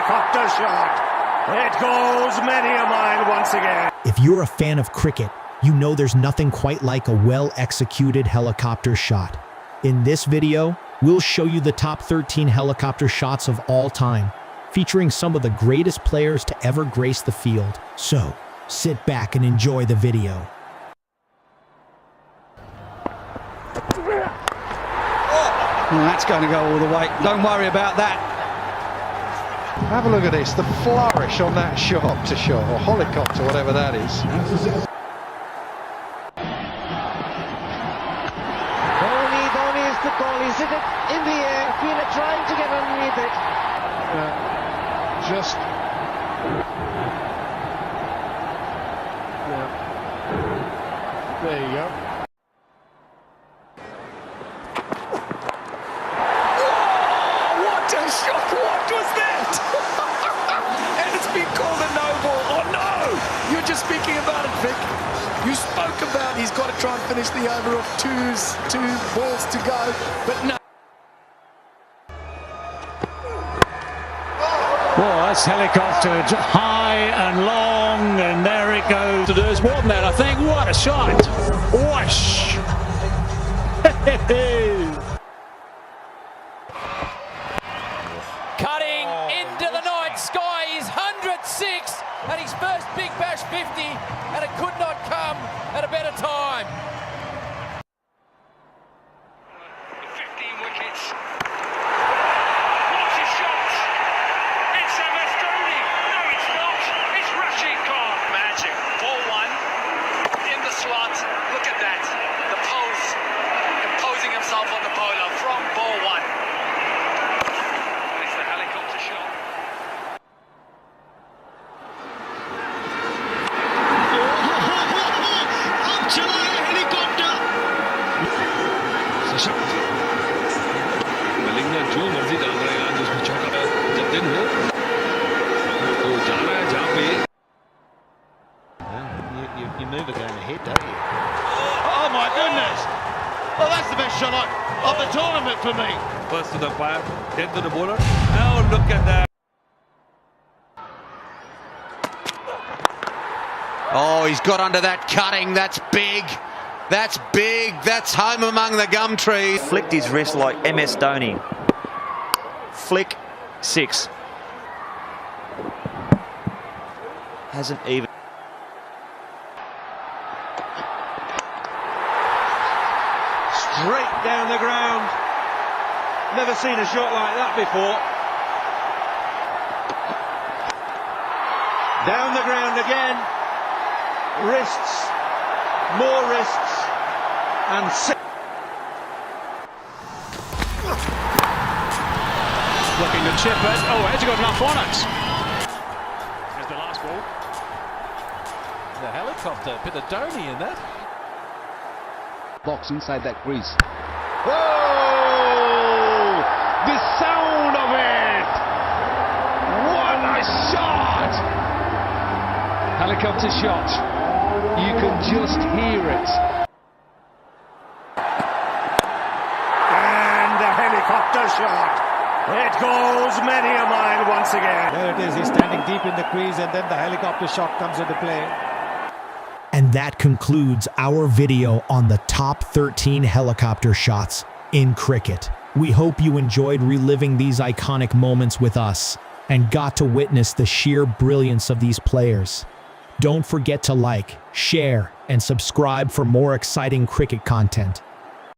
helicopter shot. It goes many a mile once again. If you're a fan of cricket, you know there's nothing quite like a well-executed helicopter shot. In this video, we'll show you the top 13 helicopter shots of all time, featuring some of the greatest players to ever grace the field. So, sit back and enjoy the video. Well, that's going to go all the way. Don't worry about that. Have a look at this, the flourish on that shot to shot, or helicopter, whatever that is. Dhoni is the goal. He's hit it in the air. Fila trying to get underneath it. There you go. What was that? And it's been called a no ball. Oh no! You're just speaking about it, Vic. You spoke about he's got to try and finish the over of two balls to go, but no. Well, that's helicoptered high and long, and there it goes. There's more than that, I think. What a shot! Whoosh! Cutting into the night sky, his 106 and his first Big Bash 50, and it could not come at a better time. 15 wickets. What's his shot? It's MS Dhoni. No, it's not. It's Rashid Khan. Magic. Ball one in the slot. Look at that. The pose, imposing himself on the bowler from ball one. It's the helicopter shot. जो मर्जी डाल रहे हैं आज उसमें चौका जब दिन हो तो जा रहा है जहाँ पे You move it going ahead, don't you? Oh my goodness! Oh, that's the best shot of the tournament for me. First to the fire, then to the bowler. Oh, look at that! Oh, he's got under that cutting. That's big. That's big. That's home among the gum trees. Flicked his wrist like MS Dhoni. Flick 6. Hasn't even. Straight down the ground. Never seen a shot like that before. Down the ground again. Wrists. More wrists. And six. Looking to chip it. Oh, has he got enough on it? Here's the last ball. The helicopter, bit of Dhoni in that. Box inside that crease. Oh! The sound of it! What a shot! Helicopter shot. You can just hear it. And the helicopter shot. It goes many a mile once again. There it is. He's standing deep in the crease, and then the helicopter shot comes into play. And that concludes our video on the top 13 helicopter shots in cricket. We hope you enjoyed reliving these iconic moments with us and got to witness the sheer brilliance of these players. Don't forget to like, share, and subscribe for more exciting cricket content.